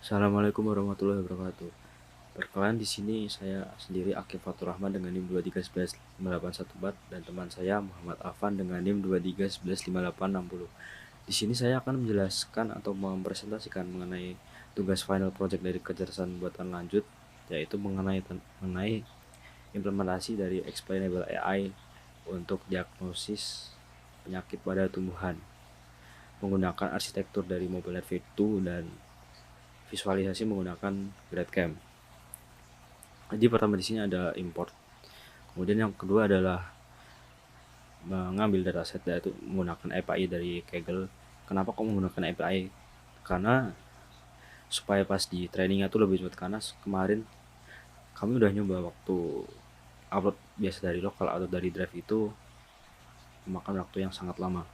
Assalamualaikum warahmatullahi wabarakatuh. Perkenalkan di sini saya sendiri Akif Fatur Rahman dengan NIM 23115814 dan teman saya Muhammad Afan dengan NIM 23115860. Di sini saya akan menjelaskan atau mempresentasikan mengenai tugas final project dari kecerdasan buatan lanjut, yaitu mengenai implementasi dari explainable AI untuk diagnosis penyakit pada tumbuhan menggunakan arsitektur dari MobileNet V2 dan visualisasi menggunakan GradCam. Jadi pertama di sini ada import. Kemudian yang kedua adalah mengambil dataset yaitu menggunakan API dari Kaggle. Kenapa kok menggunakan API? Karena supaya pas di trainingnya tuh lebih cepat, karena kemarin kami udah nyoba waktu upload biasa dari lokal atau dari drive itu memakan waktu yang sangat lama.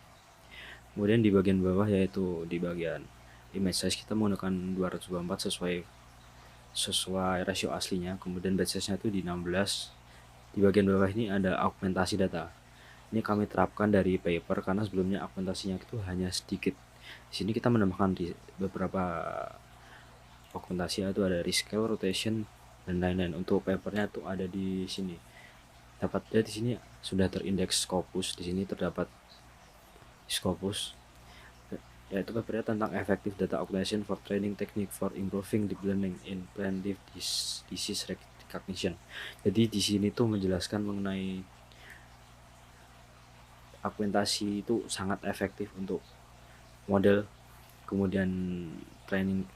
Kemudian di bagian bawah yaitu di bagian image size kita menggunakan 224 sesuai rasio aslinya. Kemudian batch size-nya itu di 16. Di bagian bawah ini ada augmentasi data. Ini kami terapkan dari paper karena sebelumnya augmentasinya itu hanya sedikit. Di sini kita menambahkan di beberapa augmentasi, itu ada rescale, rotation, dan lain-lain. Untuk papernya itu ada di sini. Dapat lihat di sini sudah terindeks Scopus. Di sini terdapat Scopus, yaitu papernya tentang effective data augmentation for training technique for improving deep learning in preventive disease recognition. Jadi di sini tuh menjelaskan mengenai augmentasi itu sangat efektif untuk model, kemudian training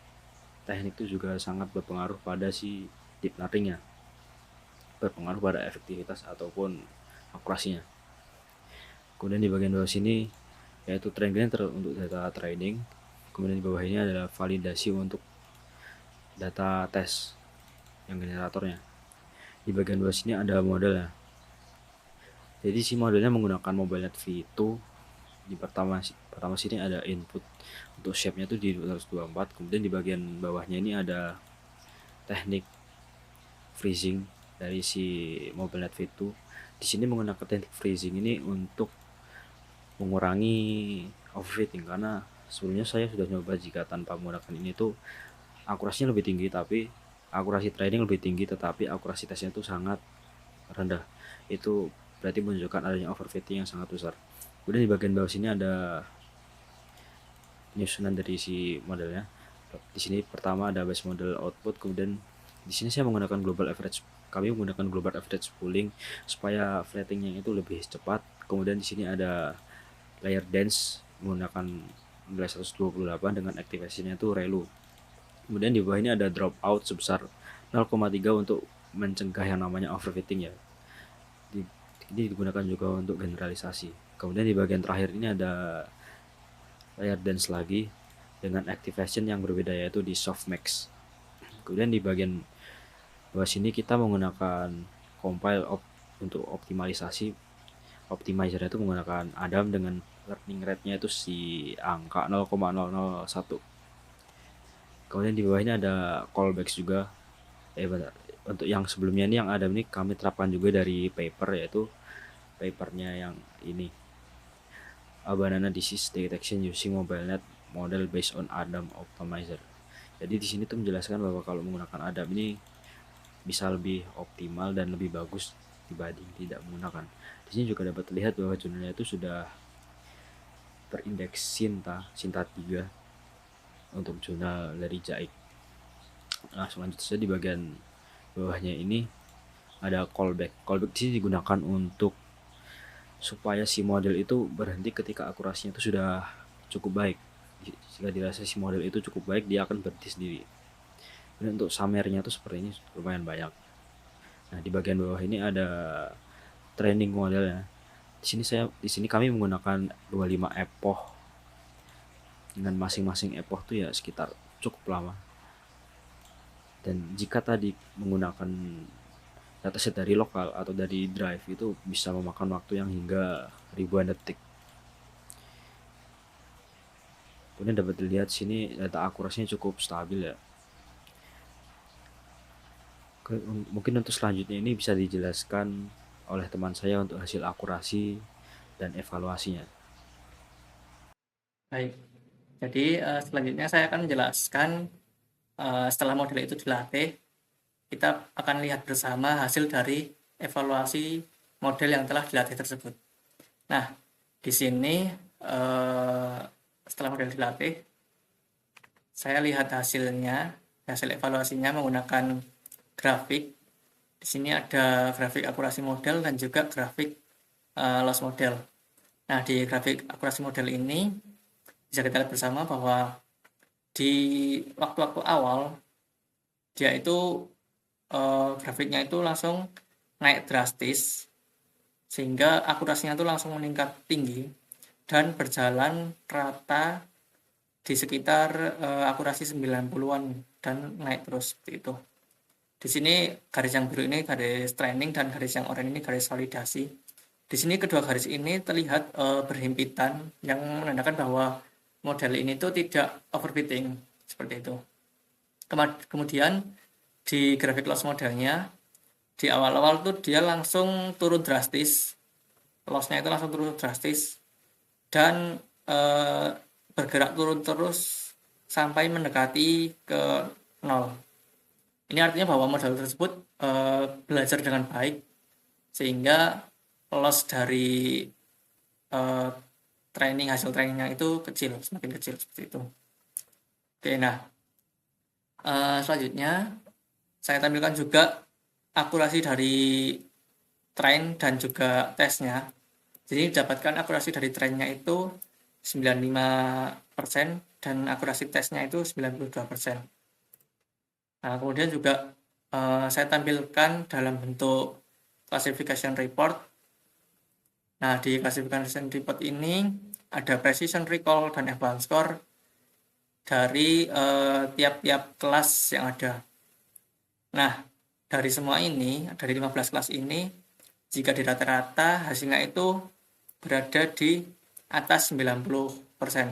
teknik itu juga sangat berpengaruh pada si deep learningnya, berpengaruh pada efektivitas ataupun akurasinya. Kemudian di bagian bawah sini yaitu train generator untuk data training. Kemudian di bawah ini adalah validasi untuk data tes yang generatornya. Di bagian bawah sini ada modelnya. Jadi si modelnya menggunakan MobileNet V2. Di pertama sini ada input untuk shape-nya itu di 224. Kemudian di bagian bawahnya ini ada teknik freezing dari si MobileNet V2. Di sini menggunakan teknik freezing ini untuk mengurangi overfitting, karena sebelumnya saya sudah nyoba jika tanpa menggunakan ini tuh akurasinya lebih tinggi, tapi akurasi training lebih tinggi tetapi akurasi tesnya itu sangat rendah. Itu berarti menunjukkan adanya overfitting yang sangat besar. Kemudian di bagian bawah sini ada penyusunan dari si modelnya. Di sini pertama ada base model output, kemudian di sini saya menggunakan global average. Kami menggunakan global average pooling supaya flattingnya itu lebih cepat. Kemudian di sini ada layer dense menggunakan nilai 128 dengan activation-nya itu ReLU. Kemudian di bawah ini ada dropout sebesar 0,3 untuk mencegah yang namanya overfitting ya. Ini digunakan juga untuk generalisasi. Kemudian di bagian terakhir ini ada layer dense lagi dengan activation yang berbeda yaitu di softmax. Kemudian di bagian bawah sini kita menggunakan compile untuk optimalisasi. Optimizer itu menggunakan Adam dengan learning rate-nya itu si angka 0,001. Kemudian di bawah ini ada callbacks juga. Bentar. Untuk yang sebelumnya ini yang Adam ini kami terapkan juga dari paper, yaitu papernya yang ini, Banana Disease Detection Using MobileNet Model Based on Adam Optimizer. Jadi di sini tuh menjelaskan bahwa kalau menggunakan Adam ini bisa lebih optimal dan lebih bagus dibanding tidak menggunakan. Di sini juga dapat terlihat bahwa jurnalnya itu sudah terindeks Sinta 3 untuk jurnal dari JAIC. Nah, selanjutnya di bagian bawahnya ini ada callback. Callback di sini digunakan untuk supaya si model itu berhenti ketika akurasinya itu sudah cukup baik. Jika dirasa si model itu cukup baik, dia akan berhenti sendiri. Dan untuk summary-nya itu seperti ini, lumayan banyak. Nah, di bagian bawah ini ada training modelnya. Di sini kami menggunakan 25 epoch. Dengan masing-masing epoch itu ya sekitar cukup lama. Dan jika tadi menggunakan dataset dari lokal atau dari drive itu bisa memakan waktu yang hingga ribuan detik. Kemudian dapat dilihat sini data akurasinya cukup stabil ya. Mungkin untuk selanjutnya ini bisa dijelaskan oleh teman saya untuk hasil akurasi dan evaluasinya. Baik, jadi selanjutnya saya akan menjelaskan Setelah model itu dilatih, kita akan lihat bersama hasil dari evaluasi model yang telah dilatih tersebut. Nah, di sini setelah model dilatih, saya lihat hasilnya, hasil evaluasinya menggunakan grafik. Di sini ada grafik akurasi model dan juga grafik loss model. Nah, di grafik akurasi model ini bisa kita lihat bersama bahwa di waktu-waktu awal dia itu grafiknya itu langsung naik drastis sehingga akurasinya itu langsung meningkat tinggi dan berjalan rata di sekitar akurasi 90-an dan naik terus seperti itu. Di sini garis yang biru ini garis training dan garis yang oranye ini garis validasi. Di sini kedua garis ini terlihat berhimpitan yang menandakan bahwa model ini tuh tidak overfitting seperti itu. Kemudian di grafik loss modelnya di awal-awal tuh dia langsung turun drastis, lossnya itu langsung turun drastis dan bergerak turun terus sampai mendekati ke 0. Ini artinya bahwa model tersebut belajar dengan baik sehingga loss dari hasil trainingnya itu kecil, semakin kecil seperti itu. Oke, nah selanjutnya saya tampilkan juga akurasi dari train dan juga tesnya. Jadi didapatkan akurasi dari trainnya itu 95% dan akurasi tesnya itu 92%. Nah, kemudian juga saya tampilkan dalam bentuk classification report. Nah, di classification report ini ada precision recall dan advanced score dari tiap-tiap kelas yang ada. Nah, dari semua ini, dari 15 kelas ini, jika di rata-rata hasilnya itu berada di atas 90%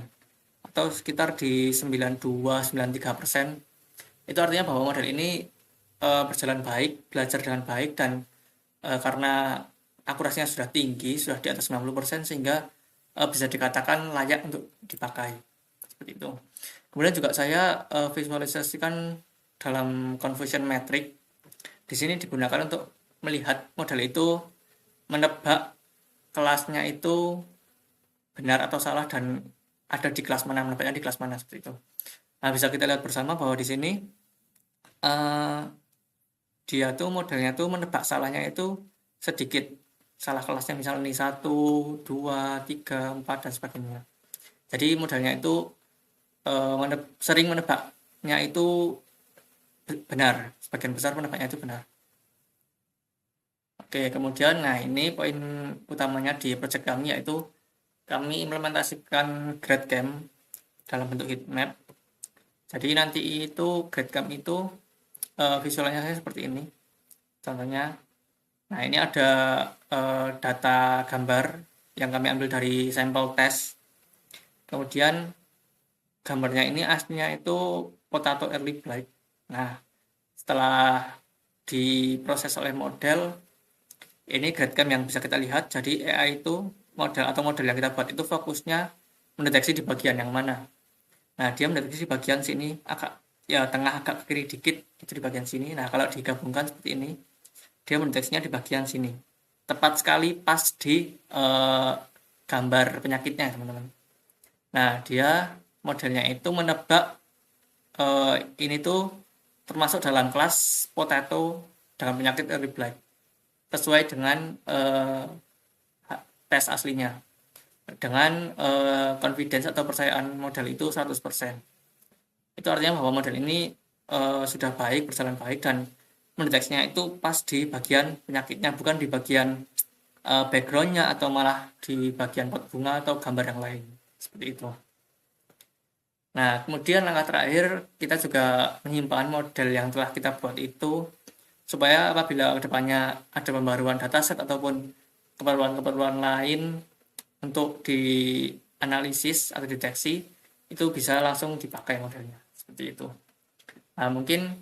atau sekitar di 92-93%. Itu artinya bahwa model ini berjalan baik, belajar dengan baik dan karena akurasinya sudah tinggi, sudah di atas 90% sehingga bisa dikatakan layak untuk dipakai. Seperti itu. Kemudian juga saya visualisasikan dalam confusion metric. Di sini digunakan untuk melihat model itu menebak kelasnya itu benar atau salah dan ada di kelas mana, menebaknya di kelas mana seperti itu. Nah, bisa kita lihat bersama bahwa di sini dia tuh modelnya tuh menebak salahnya itu sedikit. Salah kelasnya misalnya ini 1, 2, 3, 4 dan sebagainya. Jadi modelnya itu sering menebaknya itu benar, sebagian besar menebaknya itu benar. Oke, kemudian nah ini poin utamanya di project kami yaitu kami implementasikan GradeCamp dalam bentuk heat map. Jadi nanti itu GradeCamp itu visualisasinya seperti ini. Contohnya, nah ini ada data gambar yang kami ambil dari sampel tes. Kemudian gambarnya ini aslinya itu potato early blight. Nah, setelah diproses oleh model, ini GradeCamp yang bisa kita lihat. Jadi AI itu model yang kita buat itu fokusnya mendeteksi di bagian yang mana. Nah, dia mendeteksi di bagian sini agak ya tengah agak ke kiri dikit itu di bagian sini. Nah, kalau digabungkan seperti ini, dia mendeteksinya di bagian sini. Tepat sekali pas di gambar penyakitnya, teman-teman. Nah, dia modelnya itu menebak ini tuh termasuk dalam kelas potato dengan penyakit early blight sesuai dengan tes aslinya dengan confidence atau percayaan model itu 100%. Itu artinya bahwa model ini sudah baik, berjalan baik dan mendeteksinya itu pas di bagian penyakitnya, bukan di bagian backgroundnya atau malah di bagian pot bunga atau gambar yang lain. Seperti itu. Nah, kemudian langkah terakhir kita juga menyimpan model yang telah kita buat itu supaya apabila kedepannya ada pembaruan dataset ataupun keperluan-keperluan lain untuk dianalisis atau deteksi itu bisa langsung dipakai modelnya seperti itu. Nah, mungkin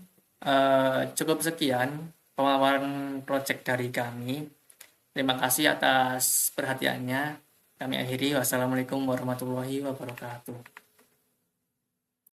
cukup sekian pemaparan project dari kami. Terima kasih atas perhatiannya. Kami akhiri. Wassalamualaikum warahmatullahi wabarakatuh.